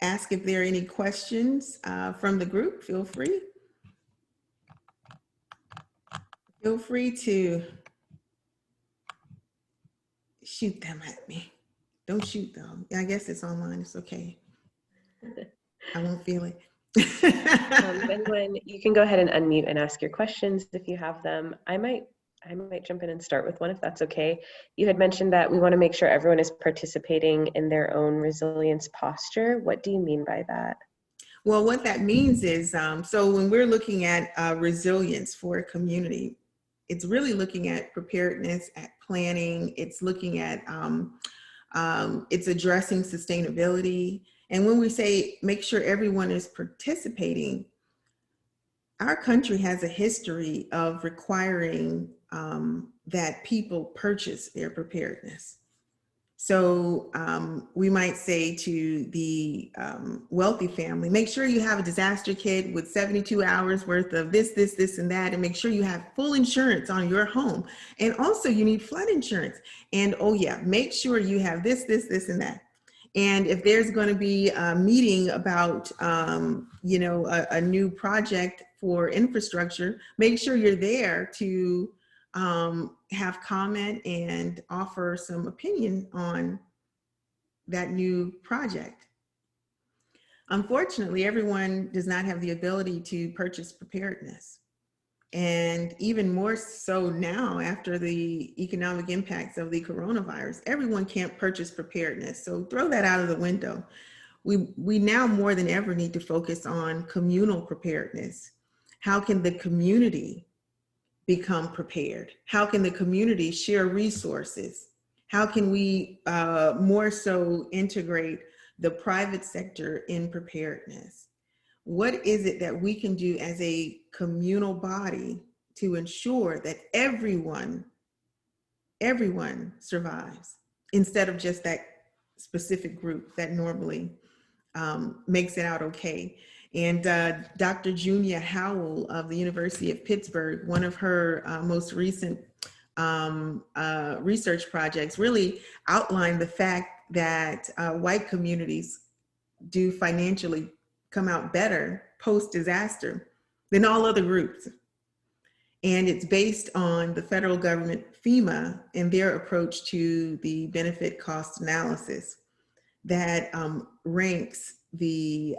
ask if there are any questions from the group. Feel free. Feel free to shoot them at me. Don't shoot them. I guess it's online. It's okay. I won't feel it. Anyone, you can go ahead and unmute and ask your questions if you have them. I might jump in and start with one if that's okay. You had mentioned that we want to make sure everyone is participating in their own resilience posture. What do you mean by that? Well, what that means is, so when we're looking at resilience for a community, it's really looking at preparedness, at planning, it's looking at, it's addressing sustainability. And when we say make sure everyone is participating, our country has a history of requiring that people purchase their preparedness. So we might say to the wealthy family, make sure you have a disaster kit with 72 hours worth of this, and that, and make sure you have full insurance on your home. And also you need flood insurance. And oh yeah, make sure you have this, and that. And if there's going to be a meeting about, you know, a new project for infrastructure, make sure you're there to have comment and offer some opinion on that new project. Unfortunately, everyone does not have the ability to purchase preparedness. And even more so now after the economic impacts of the coronavirus, everyone can't purchase preparedness. So throw that out of the window. We now more than ever need to focus on communal preparedness. How can the community become prepared? How can the community share resources? How can we more so integrate the private sector in preparedness? What is it that we can do as a communal body to ensure that everyone survives instead of just that specific group that normally makes it out okay? And Dr. Junia Howell of the University of Pittsburgh, one of her most recent research projects really outlined the fact that white communities do financially come out better post-disaster than all other groups. And it's based on the federal government, FEMA, and their approach to the benefit cost analysis that ranks the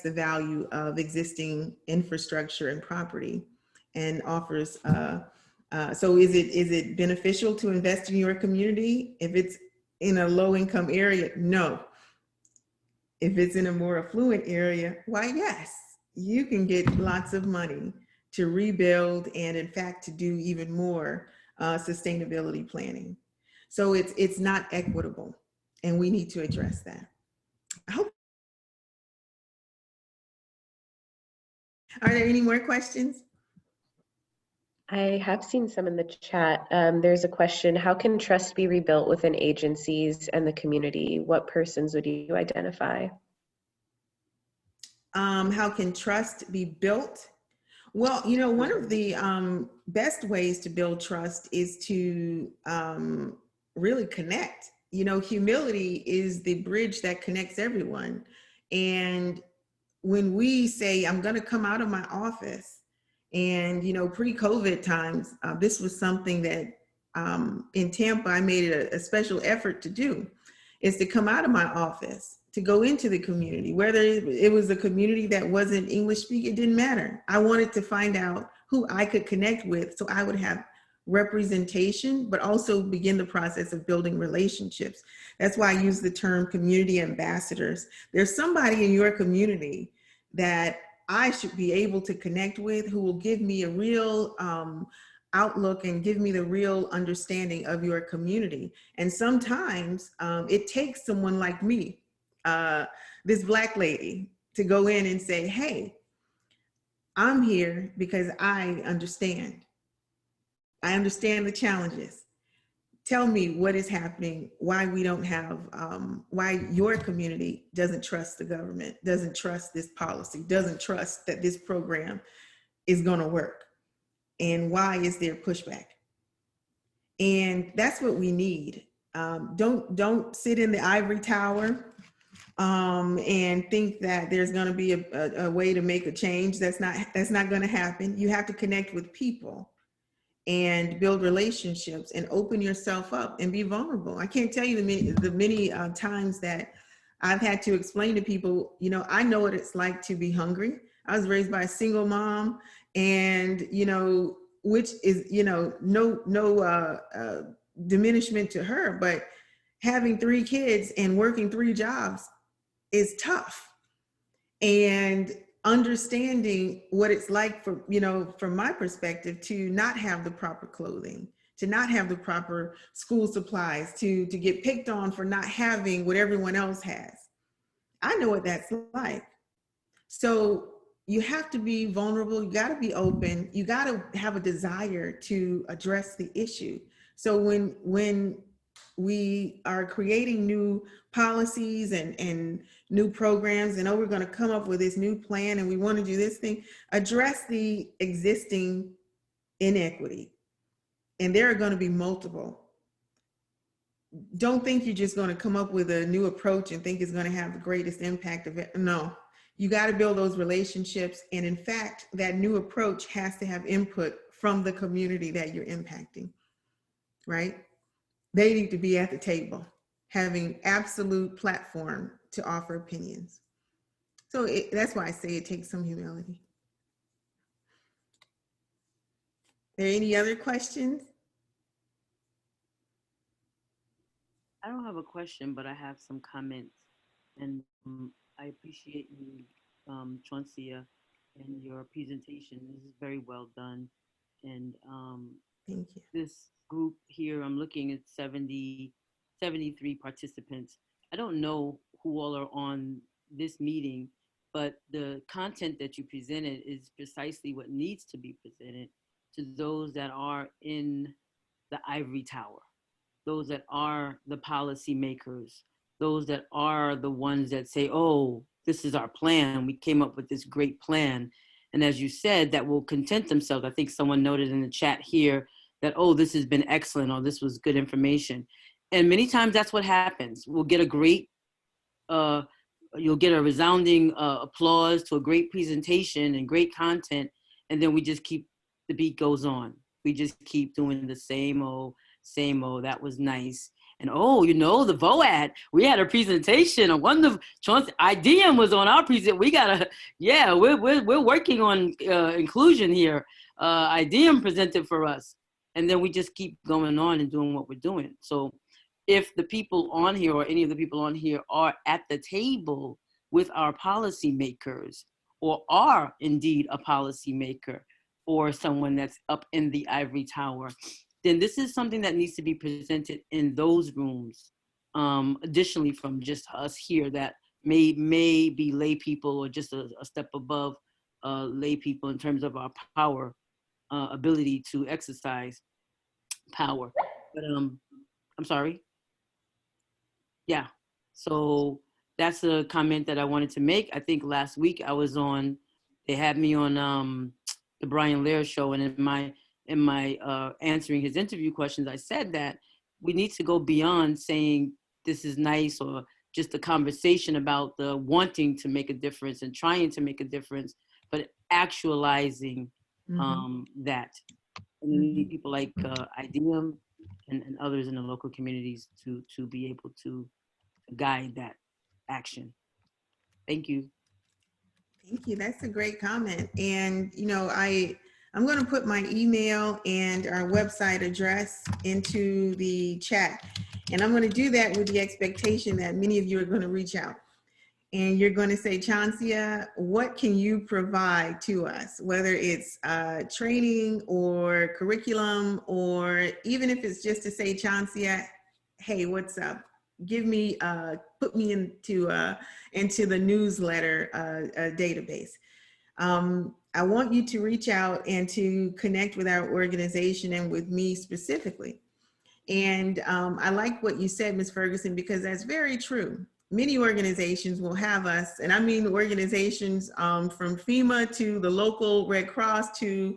value of existing infrastructure and property, and offers. So is it beneficial to invest in your community if it's in a low-income area? No. If it's in a more affluent area, why, yes, you can get lots of money to rebuild and in fact to do even more sustainability planning. So it's not equitable, and we need to address that. I hope Are there any more questions? I have seen some in the chat. There's a question, how can trust be rebuilt within agencies and the community? What persons would you identify? How can trust be built? Well, you know, one of the best ways to build trust is to really connect. You know, humility is the bridge that connects everyone. And when we say, I'm going to come out of my office, and, you know, pre-COVID times, this was something that in Tampa, I made it a special effort to do, is to come out of my office, to go into the community, whether it was a community that wasn't English speaking, it didn't matter. I wanted to find out who I could connect with so I would have representation, but also begin the process of building relationships. That's why I use the term community ambassadors. There's somebody in your community that I should be able to connect with, who will give me a real outlook and give me the real understanding of your community. And sometimes it takes someone like me, this Black lady, to go in and say, hey, I'm here because I understand. I understand the challenges. Tell me what is happening, why we don't have, why your community doesn't trust the government, doesn't trust this policy, doesn't trust that this program is going to work, and why is there pushback? And that's what we need. Don't sit in the ivory tower and think that there's going to be a way to make a change. That's not going to happen. You have to connect with people and build relationships and open yourself up and be vulnerable. I can't tell you the many times that I've had to explain to people, you know, I know what it's like to be hungry. I was raised by a single mom, and, you know, which is, you know, no diminishment to her, but having 3 kids and working 3 jobs is tough. And understanding what it's like for, you know, from my perspective, to not have the proper clothing, to not have the proper school supplies, to get picked on for not having what everyone else has. I know what that's like. So you have to be vulnerable. You got to be open. You got to have a desire to address the issue. So when we are creating new policies and new programs, and we're going to come up with this new plan and we want to do this thing, address the existing inequity. And there are going to be multiple. Don't think you're just going to come up with a new approach and think it's going to have the greatest impact of it. No, you got to build those relationships. And in fact, that new approach has to have input from the community that you're impacting, right? They need to be at the table, having absolute platform to offer opinions. So that's why I say it takes some humility. Are there any other questions? I don't have a question, but I have some comments. And I appreciate you, Chauncia, and your presentation. This is very well done. And Thank you. this group here, I'm looking at 73 participants. I don't know who all are on this meeting, but the content that you presented is precisely what needs to be presented to those that are in the ivory tower, those that are the policy makers, those that are the ones that say, oh, this is our plan. We came up with this great plan. And as you said, that will content themselves. I think someone noted in the chat here that, oh, this has been excellent, or this was good information. And many times that's what happens. We'll get a great, you'll get a resounding applause to a great presentation and great content. And then we just keep, the beat goes on. We just keep doing the same old, that was nice. And oh, you know, the VOAD, we had a presentation, a wonderful, I-DIEM was on our presentation. We got yeah, we're working on inclusion here. I-DIEM presented for us. And then we just keep going on and doing what we're doing. So if the people on here, or any of the people on here, are at the table with our policymakers, or are indeed a policymaker, or someone that's up in the ivory tower, then this is something that needs to be presented in those rooms. Additionally, from just us here that may be lay people, or just a step above lay people in terms of our power, ability to exercise power. But I'm sorry. Yeah. So that's a comment that I wanted to make. I think last week I was on. They had me on the Brian Lair show, and in my answering his interview questions, I said that we need to go beyond saying this is nice or just a conversation about the wanting to make a difference and trying to make a difference, but actualizing that. And we need people like I-DIEM and others in the local communities to be able to guide that action. Thank you. Thank you. That's a great comment. And, you know, I'm going to put my email and our website address into the chat. And I'm going to do that with the expectation that many of you are going to reach out. And you're going to say, Chauncia, what can you provide to us? Whether it's training or curriculum, or even if it's just to say, Chauncia, hey, what's up? Give me, put me into the newsletter database. I want you to reach out and to connect with our organization and with me specifically. And I like what you said, Ms. Ferguson, because that's very true. Many organizations will have us, and I mean organizations from FEMA to the local Red Cross to,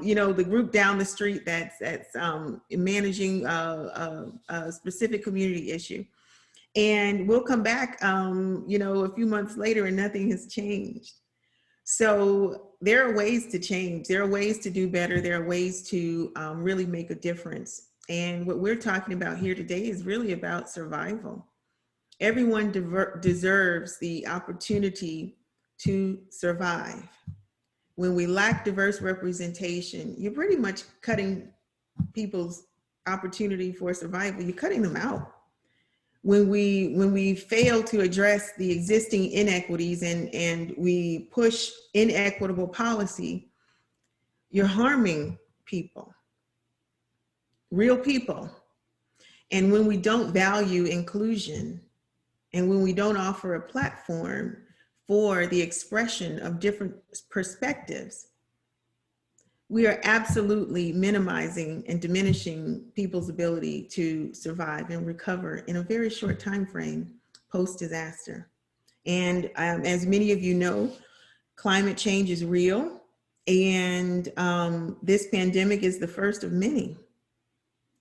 you know, the group down the street that's managing a specific community issue. And we'll come back, you know, a few months later and nothing has changed. So there are ways to change. There are ways to do better. There are ways to really make a difference. And what we're talking about here today is really about survival. Everyone deserves the opportunity to survive. When we lack diverse representation, you're pretty much cutting people's opportunity for survival. You're cutting them out. When we fail to address the existing inequities and we push inequitable policy, you're harming people, real people. And when we don't value inclusion, and when we don't offer a platform for the expression of different perspectives, we are absolutely minimizing and diminishing people's ability to survive and recover in a very short time frame post-disaster. And as many of you know, climate change is real, and this pandemic is the first of many.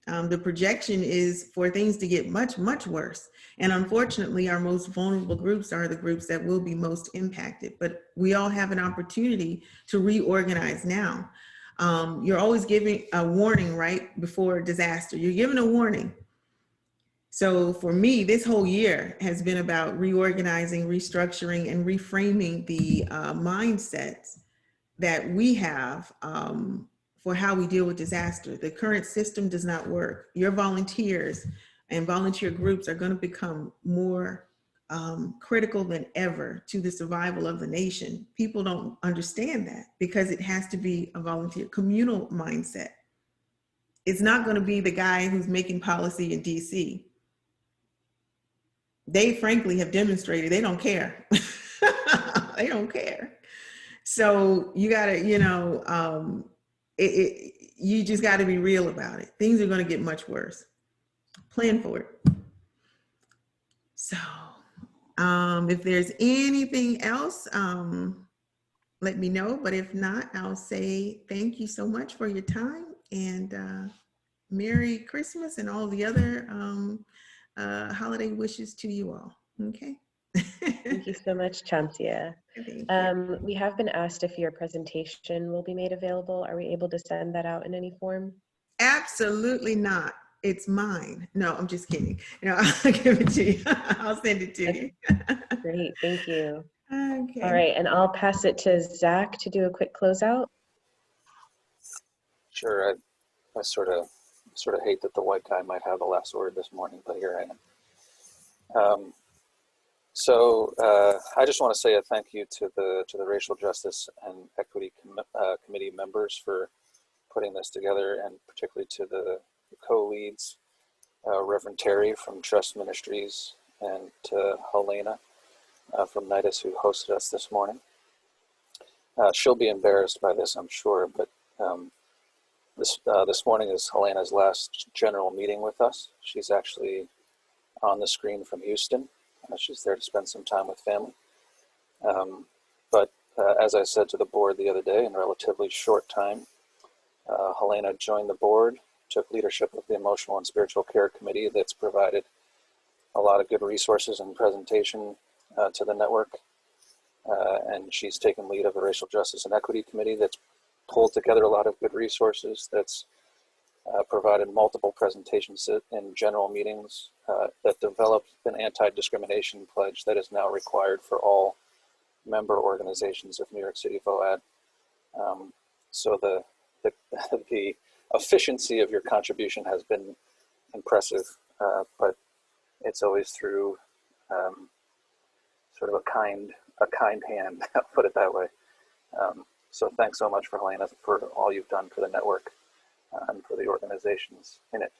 The projection is for things to get much, much worse. And unfortunately, our most vulnerable groups are the groups that will be most impacted. But we all have an opportunity to reorganize now. You're always giving a warning right before disaster. You're given a warning. So for me, this whole year has been about reorganizing, restructuring, and reframing the mindsets that we have for how we deal with disaster. The current system does not work. Your volunteers and volunteer groups are going to become more critical than ever to the survival of the nation. People don't understand that because it has to be a volunteer communal mindset. It's not going to be the guy who's making policy in DC. They frankly have demonstrated they don't care. They don't care. So you gotta, you know, you just got to be real about it. Things are going to get much worse. Plan for it. So if there's anything else, let me know. But if not, I'll say thank you so much for your time, and Merry Christmas and all the other holiday wishes to you all. Okay. Thank you so much, Chauncia. We have been asked if your presentation will be made available. Are we able to send that out in any form? Absolutely not. It's mine. No, I'm just kidding. You know, I'll give it to you. I'll send it to you. Great, thank you. Okay. All right, and I'll pass it to Zach to do a quick closeout. Sure. I sort of hate that the white guy might have the last word this morning, but here I am. So I just want to say a thank you to the Racial Justice and Equity Committee members for putting this together, and particularly to the co-leads, Reverend Terry from Trust Ministries, and to Helena from Nidus, who hosted us this morning. She'll be embarrassed by this, I'm sure, but this morning is Helena's last general meeting with us. She's actually on the screen from Houston. She's there to spend some time with family. But as I said to the board the other day, in a relatively short time, Helena joined the board, took leadership of the Emotional and Spiritual Care Committee that's provided a lot of good resources and presentation to the network. And she's taken lead of the Racial Justice and Equity Committee that's pulled together a lot of good resources, that's provided multiple presentations in general meetings, that developed an anti-discrimination pledge that is now required for all member organizations of New York City VOAD. So the efficiency of your contribution has been impressive, but it's always through sort of a kind hand, I'll put it that way. So thanks so much for Helena for all you've done for the network and for the organizations in it.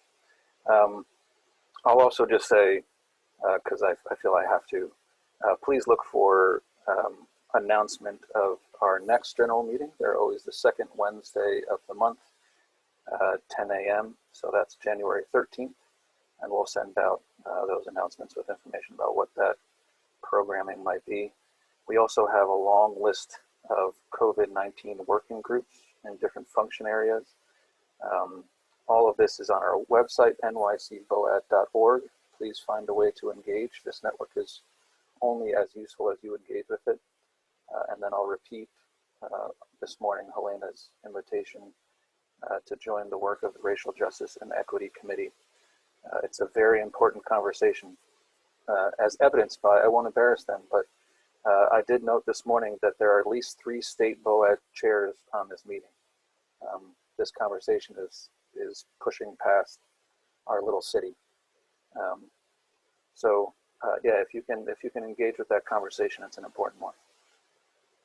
I'll also just say, because I feel I have to, please look for announcement of our next general meeting. They're always the second Wednesday of the month, 10 a.m. So that's January 13th. And we'll send out those announcements with information about what that programming might be. We also have a long list of COVID-19 working groups in different function areas. All of this is on our website, nycvoad.org. Please find a way to engage. This network is only as useful as you engage with it. And then I'll repeat this morning Helena's invitation to join the work of the Racial Justice and Equity Committee. It's a very important conversation, as evidenced by, I won't embarrass them, but I did note this morning that there are at least 3 state VOAD chairs on this meeting. This conversation is pushing past our little city. Yeah, if you can engage with that conversation, it's an important one.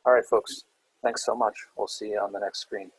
All right, folks, thanks so much. We'll see you on the next screen.